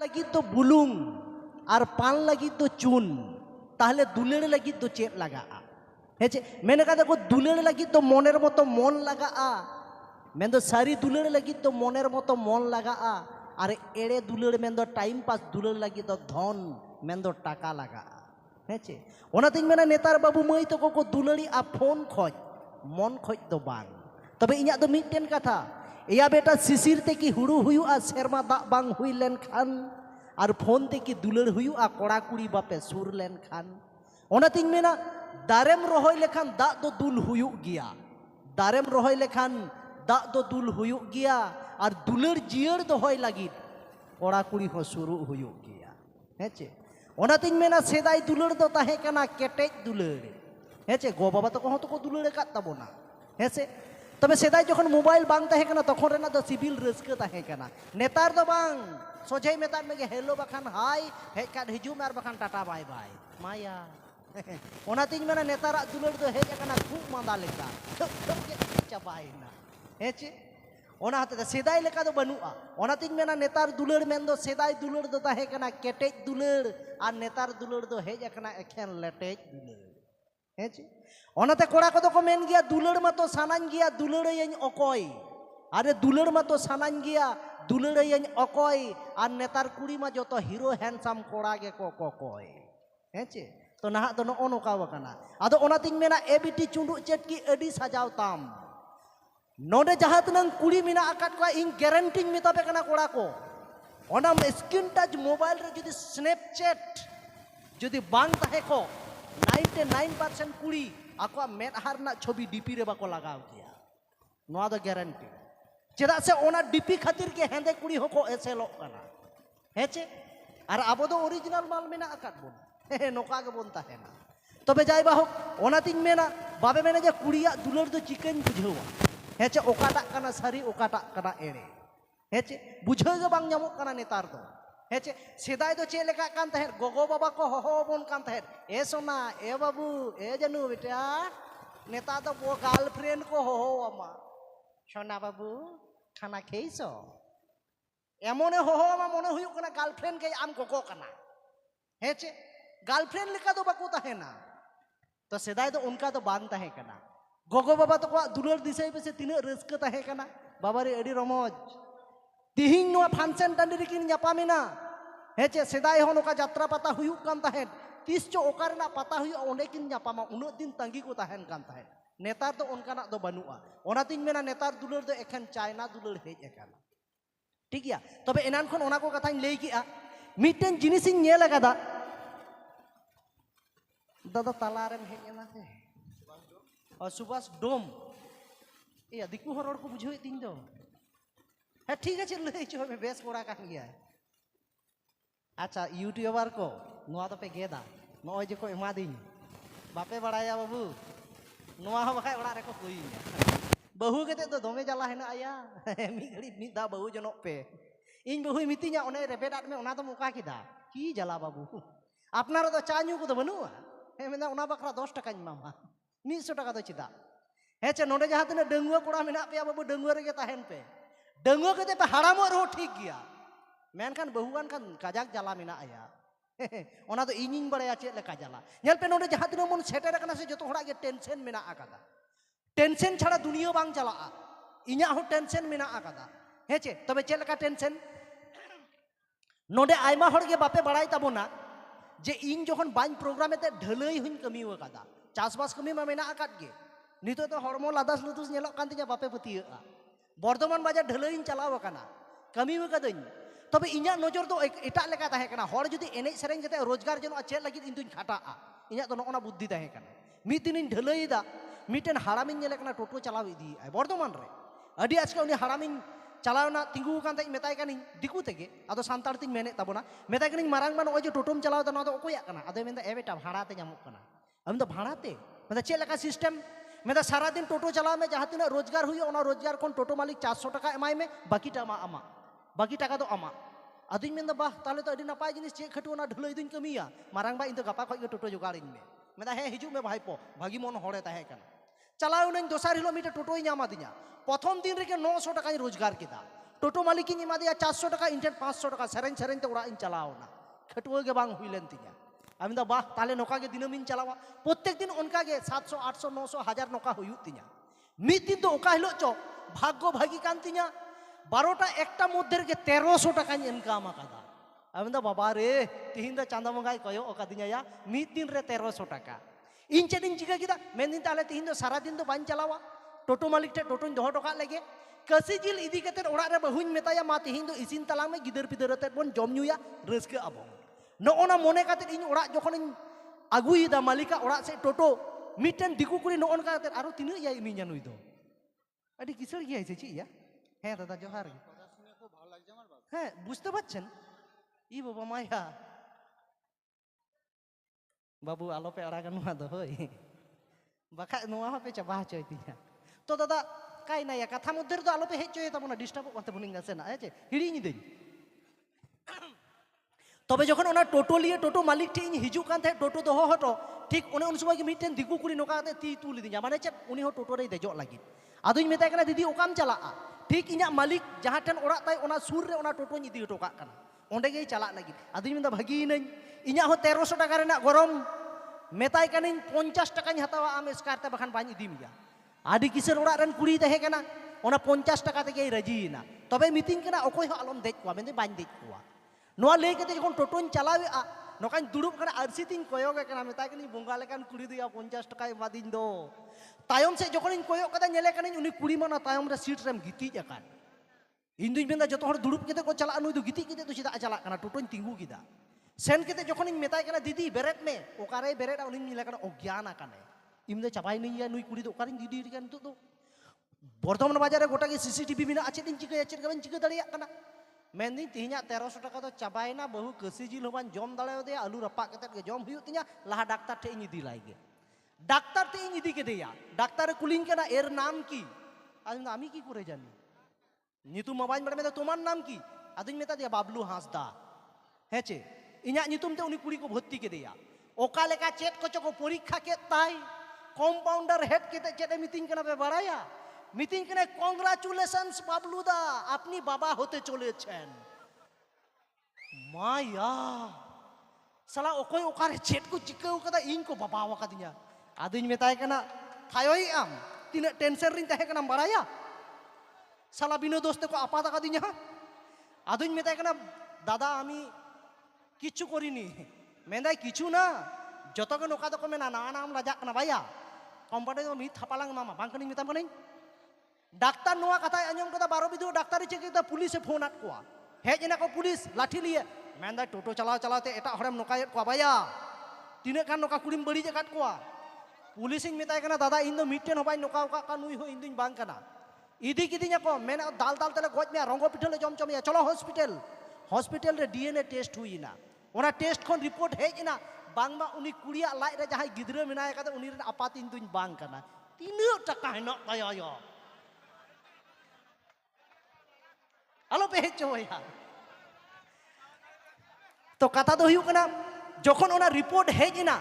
लगी तो बुलुंग और पान लगी तो चून ताहले दुलेर लगी तो चेत लगा हेचे मेने कहा देखो दुलेर लगी तो मोनेर मतो मन लगा मेन दो सारी दुलेर लगी तो मोनेर मतो मन लगा और एड़े दुलेर मेन दो टाइम पास दुलेर लगी तो धन मेन दो टाका लगा हेचे ओनातिन मेना नेतार बाबू मई तो को दुलेरी आ फोन खोज मन खोज दो बांग तबे इन्या दो मिटन कथा या बेटा सिसिर ते की हुड़ू हुआ सेरमा दाग बांग हुई लेन खान और फोन ते की दुलर हुआ कोड़ा कुड़ी बापे सुर लेन खान ओनातिन मेना दारेम रोहय लेखान दाग दो दुल हुयु गिया दारेम रोहय लेखान दाग दो दुल हुयु गिया और दुलर जियर दोहय लागिद कोड़ा कुड़ी हो सुरु हुयु गिया हेचे ओनातिन मेना सेदाय दुलर दो ताहे कना केटेज दुलर हेचे गो बाबा तो को दुलर का तबोना हेचे तबे सेदाय जखन मोबाइल बांग ताहे कना तखन रेना दो सिविल रस्क ताहे कना नेतार दो बांग सोझे मेतार में हेलो बखान हाय हेज का हिजू मार बखान टाटा बाय बाय माया ओनातिन मेना नेतारा दुलर दो हेज कना खूब मांदा लेका चाबायना हेचे ओना हते सेदाय लेका दो बनुआ ओनातिन मेना नेतार दुलर मेन दो सेदाय दुलर दो ताहे कना केटेज दुलर और नेतार दुलर दो हेज कना एखेन लेटेज दुलर हेचे ओनाते कोड़ा को को मेन गया दुलर मतो सानान गया दुलर यन अकोय अरे दुलर मतो सानान गया दुलर यन अकोय और नेतार कुड़ी मा जो तो हीरो हैंडसम कोड़ा गे को कोय हेचे तो नहा तो नो नोका वकना आदो ओनातिन मेना एबीटी चुंडू चेट की एडी सजाव ताम नोडे जहां तनंग कुड़ी मिना आकाट को इन गारंटी मिता पे कना कोड़ा को ओना स्क्रीन टच मोबाइल रे जदी स्नैपचैट जदी बांग ताहे को 99% कुड़ी आको मेदहार ना छवि डीपी रे बाको लगाव किया नोआ दो गारंटी चेदा से ओना डीपी खातिर के हेंदे कुड़ी होको एसेलो कना हेचे और आबो दो ओरिजिनल माल मेना आकाट बोन नोका के बोन ताहेना तबे जाय बाहो ओनातिन मेना बाबे मेना जे कुड़िया दुलर दो चिकन बुझावा हेचे ओकाटा कना सारी ओकाटा कना एड़े हेचे बुझाव गे बांग ᱧᱟᱢᱚᱜ कना नेतार दो हेचे सेदाय दो चे लेका कान तहेर गोगो बाबा को होहो बोन कान तहेर ए सोना ए बाबू ए जनू बेटा नेता दो वो गर्लफ्रेंड को होहो अमा सोना बाबू खाना खेइसो एमोने होहो अमा मने हुयु कना गर्लफ्रेंड के आम गोगो कना हेचे गर्लफ्रेंड लेका दो बाको तहेना तो सेदाय दो उनका तो बांग तहे कना गोगो बाबा तो को दुलर दिसै पे से तिना रस्क तहे कना बाबा रे एडी रमोज तिहिं नो फंक्शन टांडी रिकिन ᱧᱟᱯᱟᱢᱮᱱᱟ हेचे सेदाय हो नोका यात्रा पता हुयु कान तहेन तीस चो ओकारेना पता हुयु ओंडे किन ᱧᱟᱯᱟᱢᱟ उन दिन तंगी को तहेन कान तहेन नेतार तो उनकाना दो बनुआ ओनातिन मेना नेतार दुलर दो एखन चाइना दुलर हेज एकाना ठीक गया तबे एनान खन ओना को कथाñ लई किआ मिटेन जिनिसिन नेल आकादा दादा तालारेम हेज एना से और सुभाष डोम ए दिकु हर को बुझावे तिन दो है ठीक है लई छो बेस कोड़ा कान गया अच्छा यूट्यूबर को नोआ तो पे गेदा नोय जे को एमा दिन बापे बड़ाया बाबू नोआ हो बखाय ओड़ा रे को कोई बहु केते तो दोमे जाला हेना आया मी घड़ी मी दा बहु जनो पे इन बहु मितिया ओने रेबेडाट में ओना तो मुका किदा की जाला बाबू आपनार तो चा न्यू को तो बनुआ हे मेना ओना बखरा 10 टाका मामा 100 टाका तो चिदा हेचे नोडे जहां तने डंगुआ कोड़ा मेना पे बाबू डंगुआ रे के ताहेन पे डंगुआ केते पे हाड़ामो रो ठीक गया मेनखान बहुआन खान काजाक जाला मेना आया ओना तो इनिन बड़ाया चेत लेका जाला नेल पे नोडे जहां तिनो मन सेटर कना से जतो होड़ा गे टेंशन मेना आकादा टेंशन छाड़ा दुनिया बांग चला इन्या हो टेंशन मेना आकादा हेचे तबे चेत लेका टेंशन नोडे आयमा होड़ गे बापे बड़ाई ताबोना जे इन जखन बाइन प्रोग्राम एते ढलई हुन कमी वकादा चासबास कमी मा मेना आकाद गे नितो तो हरमो लादास लुतुस नेलो कान तिया बापे पतिया बर्धमान बाजार ढलई चलाव कना कमी वकादኝ तबे इन्या नजर दो एटा लेका ताहे कना हर जदी एनेज सेरेंग जते रोजगार जनो चेत लगी इन दुñ खाटाआ इन्या तो नोना बुद्धि ताहे कना मिद दिन ढलई दा मिटेन हाड़ामिन नेले कना टोटो चलाव इदी आय बर्धमान रे अडी आजके उनी हाड़ामिन चलावना तिंगु कान ताई मेताय कानी दिकु तेगे आदो सांतार तिन मेने ताबोना मेताय कानी मारांग मान ओय जे टोटोम चलाव दा न दो ओकोया कना आदो मेनदा ए बेटा भाड़ा ते ᱧᱟᱢᱚᱜ कना हम तो भाड़ा ते मेदा चेत लेका सिस्टम मेदा सारा दिन टोटो चलाव में जहां तिना रोजगार हुई ओना रोजगार कोन टोटो मालिक 400 टाका एमाय में बाकी टामा आमा बाकी टाका दो आमा अदिन मेनदा बाह ताले तो अडी नापाय जिनिस चे खटु ओना ढलई दुñ कमिया मारांग बा इन तो गपा खय टोटो जोगाड़िन में मेदा हे हिजु में भाईपो भागी मन होड़े ताहे कना चलाव नኝ दोसार हिलो मीटर टोटोई ᱧामा दिया प्रथम दिन रे 900 टाका रोजगार केदा টোটো মালিকিᱧ এমা দেয়া 400 টাকা, ᱤᱧ ᱴᱷᱮᱱ 500 টাকা, ᱥᱮᱨᱮᱧ ᱥᱮᱨᱮᱧ ᱛᱮ ᱚᱲᱟᱜ ᱤᱧ ᱪᱟᱞᱟᱣᱱᱟ, ᱠᱷᱟᱹᱴᱩᱣᱟᱹ ᱜᱮ ᱵᱟᱝ ᱦᱩᱭ ᱞᱮᱱ ᱛᱤᱧᱟ। আমি দা বাহ, তাহলে নৌকা গে দিনমিᱧ চালাওয়া, প্রত্যেক দিন অনকা গে 700 800 900 1000 নৌকা হুᱭᱩᱜ তিᱧা। মিদ দিন তো ওকা হিলো চ ভাগ্য ভাগি কান তিᱧা 12টা 1টা মধ্যে গে 1300 টাকাᱧ ইনকাম আকাদা। আমি দা বাবা রে, তিহিন দা চাঁদা বঙ্গাই কয়ো অকাদিᱧায়া মিদ দিন রে 1300 টাকা। ᱤᱧ ᱪᱮᱫ ᱤᱧ ᱪᱤᱠᱟᱹ ᱠᱮᱫᱟ, ᱢᱮᱱᱫᱤᱧ ᱛᱟᱦᱞᱮ ᱛᱤᱦᱤᱧ ᱫᱚ ᱥᱟᱨᱟ ᱫᱤᱱ ᱫᱚ ᱵᱟᱹᱧ ᱪᱟᱞᱟᱣᱟ, ᱴᱳᱴᱳ ᱢᱟᱹᱞᱤᱠ ᱴᱷᱮᱱ ᱴᱳᱴᱳᱧ ᱫᱚᱦᱚ ᱴᱚᱠᱟᱜ ᱞᱮᱜᱮ। ᱠᱟᱹᱥᱤ ᱡᱤᱞ ᱤᱫᱤ ᱠᱟᱛᱮᱫ ᱚᱲᱟᱜ ᱨᱮ ᱵᱟᱹᱦᱩᱧ ᱢᱮᱛᱟᱭᱟ, ᱢᱟ ᱛᱤᱦᱤᱧ ᱫᱚ ᱤᱥᱤᱱ ᱛᱟᱞᱟᱝ ᱢᱮ, ᱜᱤᱫᱟᱹᱨ ᱯᱤᱫᱟᱹᱨ ᱟᱛᱮᱫ ᱵᱚᱱ ᱡᱚᱢ ᱧᱩᱭᱟ, ᱨᱟᱹᱥᱠᱟᱹᱜ ᱟᱵᱚᱱ। ᱱᱚᱜᱼᱚᱱᱟ ᱢᱚᱱᱮ ᱠᱟᱛᱮᱫ ᱤᱧ ᱚᱲᱟᱜ ᱡᱚᱠᱷᱚᱱᱤᱧ আগুইদা মালিকা ওড়াগ সে টোটো মিটেন দিকু কুড়ি নন কাতে আরো তিনু ইয়া ইমিয়া নুই দো আদি কিসের গিয়ে আইছে চিয়া। হ্যাঁ দাদা জোহার, হ্যাঁ বুঝতে পারছেন, ই বাবা মায়া বাবু আলো পে আড়াগা নোয়া দো হই বাখা নোয়া হপে চাবা হচয় তিয়া। তো দাদা কাই না কথা মধ্যে তো আলো পে হেচয় তাবনা ডিস্টার্ব করতে বনিং আছে না, আছে হিড়িኝ দেই। তবে যখন ওনার টোটো নিয়ে টোটো মালিক ঠিক হিজুক কান থাকে টোটো দহ হটো, ঠিক উনি উন সময় মিটেন দিকু কুড়ি নৌকা তি তুলি দিña, মানে চেত উনি হো টোটো রে দেজক লাগি। আদুኝ মেতাই কানা দিদি ওকাম চালাগᱼᱟ, ঠিক ইᱧᱟᱹᱜ মালিক যাহা ᱴᱷᱮᱱ ᱚᱲᱟᱜ ᱛᱟᱭ ᱚᱱᱟ ᱥᱩᱨ ᱨᱮ ᱚᱱᱟ ᱴᱳᱴᱳᱧ ᱤᱫᱤ ᱦᱚᱴᱚ ᱠᱟᱜ ᱠᱟᱱᱟ, ᱚᱸᱰᱮ ᱜᱮᱭ ᱪᱟᱞᱟᱜ ᱞᱟᱹᱜᱤᱫ। ᱟᱫᱚᱧ ᱢᱮᱱᱫᱟ ᱵᱷᱟᱹᱜᱤᱭᱮᱱᱟᱹᱧ, ᱤᱧᱟᱹᱜ ᱦᱚᱸ 1300 টাকা ᱨᱮᱱᱟᱜ ᱜᱚᱨᱚᱢ, ᱢᱮᱛᱟᱭ ᱠᱟᱹᱱᱟᱹᱧ 50 টাকাᱧ ᱦᱟᱛᱟᱣᱟ ᱟᱢ ᱮᱥᱠᱟᱨ ᱛᱮ, ᱵᱟᱠᱷᱟᱱ ᱵᱟᱹᱧ ᱤᱫᱤ ᱢᱮᱭᱟ। ᱟᱹᱰᱤ ᱠᱤᱥᱟᱹᱬ ᱚᱲᱟᱜ ᱨᱮᱱ ᱠᱩᱲᱤᱭ ᱛᱟᱦᱮᱸ ᱠᱟᱱᱟ, ᱚᱱᱟ 50 টাকা ᱛᱮᱜᱮᱭ ᱨᱟᱹᱡᱤᱭᱮᱱᱟ। ᱛᱚᱵᱮ ᱢᱤᱛᱟᱹᱧ ᱠᱟᱱᱟ ᱚᱠᱚᱭ ᱦᱚᱸ ᱟᱞᱚᱢ ᱫᱮᱡ ᱠᱚᱣᱟ, ᱢᱮᱱᱫᱟᱹᱧ ᱵᱟᱹᱧ ᱫᱮᱡ ᱠᱚᱣᱟ। ᱱᱚᱣᱟ ᱞᱟᱹᱭ ᱠᱟᱛᱮ ᱡᱚᱠᱷᱚᱱ ᱴᱳᱴᱳᱧ ᱪᱟᱞᱟᱣᱮᱜᱼᱟ, ᱱᱚᱝᱠᱟᱧ ᱫᱩᱲᱩᱵ ᱠᱟᱱᱟ, ᱟᱹᱨᱥᱤ ᱛᱤᱧ ᱠᱚᱭᱚᱜᱮ ᱠᱟᱱᱟ, ᱢᱮᱛᱟᱭ ᱠᱟᱹᱱᱟᱹᱧ ᱵᱚᱸᱜᱟ ᱞᱮᱠᱟᱱ ᱠᱩᱲᱤ ᱫᱚᱭᱟ 50 টাকাᱭ ᱮᱢᱟᱫᱤᱧ ᱫᱚ। ᱛᱟᱭᱚᱢ ᱥᱮᱫ ᱡᱚᱠᱷᱚᱱᱤᱧ ᱠᱚᱭᱚᱜ ᱠᱟᱫᱟ, ᱧᱮᱞᱮ ᱠᱟᱹᱱᱟᱹᱧ ᱩᱱᱤ ᱠᱩᱲᱤ ᱢᱟ ᱚᱱᱟ ᱛᱟᱭᱚᱢ ᱨᱮ ᱥᱤᱴ ᱨᱮᱢ ᱜᱤᱛᱤᱡ ᱟᱠᱟᱱ। ᱤᱧ ᱫᱩᱧ ᱢᱮᱱᱫᱟ ᱡᱚᱛᱚ ᱦᱚᱲ ᱫᱩᱲᱩᱵ ᱠᱟᱛᱮ ᱠᱚ ᱪᱟᱞᱟᱜᱼᱟ, ᱱᱩᱭ ᱫᱚ ᱜᱤᱛᱤᱡ ᱠᱟᱛᱮ ᱫᱚ ᱪᱮᱫᱟᱜ ᱪᱟᱞᱟᱜ ᱠᱟᱱᱟ। ᱴᱳᱴᱳᱧ ᱛᱤᱸᱜᱩ ᱠᱮᱫᱟ, ᱥᱮᱱ ᱠᱟᱛᱮ ᱡᱚᱠᱷᱚᱱᱤᱧ ᱢᱮᱛᱟᱭ ᱠᱟᱱᱟ ᱫᱤᱫᱤ ᱵᱮᱨᱮᱫ ᱢᱮ, ᱚᱠᱟᱨᱮᱭ ᱵᱮᱨᱮᱫᱟ, ᱩᱱᱤᱧ ᱧᱮᱞᱮ ᱠᱟᱱᱟ ᱚᱜᱽᱜᱟᱱ ᱟᱠᱟᱱᱟᱭ। ᱤᱧ ᱫᱚ ᱪᱟᱵᱟᱭᱱᱟᱹᱧ, ᱱᱩᱭ ᱠᱩᱲᱤ ᱫᱚ ᱚᱠᱟᱨᱤᱧ ᱤᱫᱤᱭᱮ ᱠᱟᱱᱟ ᱱᱤᱛᱚᱜ ᱫᱚ। বর্ধমান বাজারে গোটা গে সিসিটিভি মেনাᱜᱼᱟ, ᱪᱮᱫ ᱤᱧ ᱪᱤᱠᱟᱹᱭᱟ, ᱪᱮᱫ ᱜᱮ ᱵᱟᱹᱧ ᱪᱤᱠᱟᱹ ᱫᱟᱲᱮᱭᱟᱜ ᱠᱟᱱᱟ। ᱢᱮᱱᱫᱟᱹᱧ ᱛᱤᱦᱤᱧᱟᱜ 1300 টাকা ᱫᱚ ᱪᱟᱵᱟᱭᱮᱱᱟ, ᱵᱟᱹᱦᱩ ᱠᱟᱹᱥᱤ ᱡᱤᱞ ᱦᱚᱸ ᱵᱟᱹᱧ ᱡᱚᱢ ᱫᱟᱲᱮᱭᱟᱫᱮᱭᱟ, ᱟᱹᱞᱩ ᱨᱟᱯᱟᱜ ᱠᱟᱛᱮᱫ ᱜᱮ ᱡᱚᱢ ᱦᱩᱭᱩᱜ ᱛᱤᱧᱟ, ᱞᱟᱦᱟ ᱰᱟক্তার ᱴᱷᱮᱡ ᱤᱧ ᱤᱫᱤ ᱞᱟᱭ ᱜᱮ। ডাক্তার তে ইᱧ ইদি কেদেয়া, ডাক্তারে কুলিং কেনা এর নাম কি, আমি কি করে জানি, নিতুম মা বাড়ি মেদা তোমার নাম কি, আদুኝ মেতা দিয়া বাবলু হাঁসদা। হ্যাঁ চে ইᱧᱟᱹᱜ ᱧᱩᱛᱩᱢ তে উনি কুড়ি কো ভর্তি কেদেয়া। ওকা লেখা চেট কচো কো পরীক্ষা কেত তাই, কম্পাউন্ডার হেড কেতে চেটে মিটিং কেনা পে বাড়ায়া, মিটিং কেনা কংগ্রাচুলেশনস বাবলু দা, আপনি বাবা হতে চলেছেন। মায়া সালা অকয় ওকারে চেট কো চিকাও কাদা, ইñ কো বাবা ওয়াকাদিña। আদুኝ মেতাই কানা থায়ই আম তিনাᱹᱜ টেনশন রিñ তাহে কানা বাড়ায়া, সালা বিনো দোস্তে কো আপাত আকাদিña। আদুኝ মেতাই কানা দাদা আমি কিচ্ছু করিনি। মেন্দাই কিছু না, যতক্ষণ ওকা দোকো মেনা না নাম লাজাক কানা ভাইয়া, কোম্পানি তো মিথ থাপালাং মামা বাং কানিñ মেতাম কানিñ। ডাক্তার নোয়া কথায় আঞ্জম কথা 12 বিদু ডাক্তারি চেকিতা পুলিশে ফোন আট কোয়া, হেজ এনা কো পুলিশ লাঠি লিয়ে, মেন্দাই টোটো চালাও চালাতে এটা হড়েম নোকায়েত কোয়া ভাইয়া, তিনাᱹᱜ গান নোকা কুড়িম বাড়ি জাকাত কোয়া। পুলিশিñ মেতাই কানা দাদা ইñ দো মিটটেন হবাই নোকা ওকা কা নুই হো ইñ দুñ বাং কানা। ইদি কিদিña কো মেনা দাল দাল তেলে গজ মেয়া, রঙ্গ পিঠলে জম চমিয়া, চলো হসপিটাল। হসপিটাল রে ডিএনএ টেস্ট হুইনা, ওনা টেস্ট খন রিপোর্ট হেজ এনা বাংমা উনি কুড়িয়া লাই রে যাহাই গিদরা মেনায় কাদা, উনি রেন আপাত ইñ দুñ বাং কানা। তিনাᱹᱜ টাকা হেনক তায়া আলো পে হেজ চয়া। তো কথা তো হুᱭᱩᱜ ᱠᱟᱱᱟ, যখন ওনা রিপোর্ট হেজ এনা,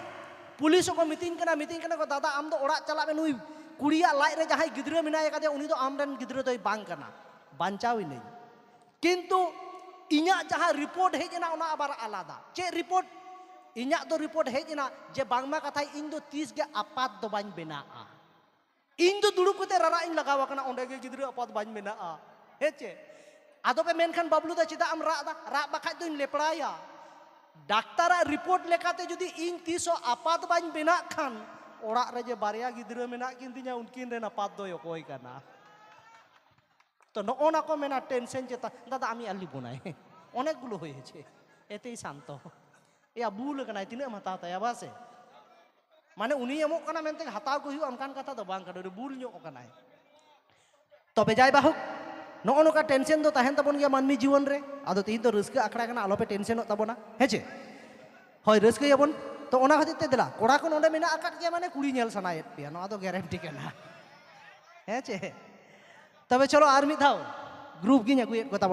পুলিশ কো মিটিং কানা কো দাদা আম দো ওড়াᱜ চালাᱜ ᱢᱮ, নুই কুড়িয়া লাই রে যাহাই গিদরা মেনায় কাদা, উনি দো আমরেন গিদরা দই বাং কানা, বাঞ্চাওইনাᱹᱧ। কিন্তু ইᱧᱟᱹᱜ যাহা রিপোর্ট হেজ এনা ওনা আবার আলাদা। চে রিপোর্ট, ইᱧᱟᱹᱜ ᱫᱚ রিপোর্ট হেজ এনা যে বাংমা কথায় ইᱧ ᱫᱚ ᱛᱤᱥ ᱜᱮ আপাত ᱫᱚ ᱵᱟᱹᱧ ᱵᱮᱱᱟᱜᱼᱟ। ইᱧ ᱫᱚ ᱫᱩᱲᱩᱵ ᱠᱟᱛᱮ ᱨᱟᱨᱟᱜ ᱤᱧ ᱞᱟᱜᱟᱣ ᱟᱠᱟᱱᱟ, ᱚᱸᱰᱮ ᱜᱮ ᱜᱤᱫᱽᱨᱟᱹ ᱟᱯᱟᱛ ᱵᱟᱹᱧ ᱵᱮᱱᱟᱜᱼᱟ। ᱦᱮᱸᱪᱮ ᱟᱫᱚ ᱯᱮ ᱢᱮᱱᱠᱷᱟᱱ ᱵᱟᱵᱞᱩ ᱫᱟ ᱪᱮᱫᱟᱜ ᱮᱢ ᱨᱟᱜ ᱫᱟ, ᱨᱟᱜ ᱵᱟᱠᱷᱟᱡ ᱫᱚᱧ ᱞᱮᱯᱲᱟᱭᱟ। ডাক্তারাᱜ রিপোর্ট লেখাতে যদি ইᱧ তিসও আপাত বাᱹᱧ বেনাᱜ খান, ওড়াᱜ রে যে বারিয়া গিদ্রা মেনাᱜ ᱠᱤᱱ ᱛᱤᱧᱟ, উনকিন রেন আপাত দই অকᱚᱭ কানা। তো নগনা কো মেনা টেনশন চেতা, দাদা আমি আর লিবো না, অনেকগুলো হয়েছে, এতেই শান্ত। এয়া বুল কানাই তিনাᱹᱜ এম হাতাও তায়া বাসে, মানে উনি এমক কানা মেনতে হাতাও কো হুᱭᱩᱜᱼᱟ অনকান কথা ᱫᱚ ᱵᱟᱝ ᱠᱟᱱᱟ, বুল ᱧᱚᱜ ᱠᱟᱱᱟᱭ। তবে যাই বাহুক, নগো নকা টেনশন ᱫᱚ ᱛᱟᱦᱮᱱ ᱛᱟᱵᱚᱱ ᱜᱮᱭᱟ ᱢᱟᱹᱱᱢᱤ ᱡᱤᱵᱚᱱ ᱨᱮ। ᱟᱫᱚ ᱛᱤᱦᱤᱧ ᱫᱚ ᱨᱟᱹᱥᱠᱟᱹ ᱟᱠᱷᱲᱟ ᱠᱟᱱᱟ, ᱟᱞᱚᱯᱮ টেনশনᱚᱜ ᱛᱟᱵᱚᱱᱟ, ᱦᱮᱸᱪᱮ ᱦᱳᱭ ᱨᱟᱹᱥᱠᱟᱹᱭᱟᱵᱚᱱ। তো ওনা খাতির তে দেলা কোড়া কোন ওঁডে মেনা আকাত গিয়া, মানে কুড়ি ᱧᱮᱞ সানায়েত পেয়া, নোয়া দো গ্যারান্টি কানা, হ্যাঁ চে। তবে চলো আর মিদ ধাও গ্রুপ গিᱧ আগুয়েত কথা।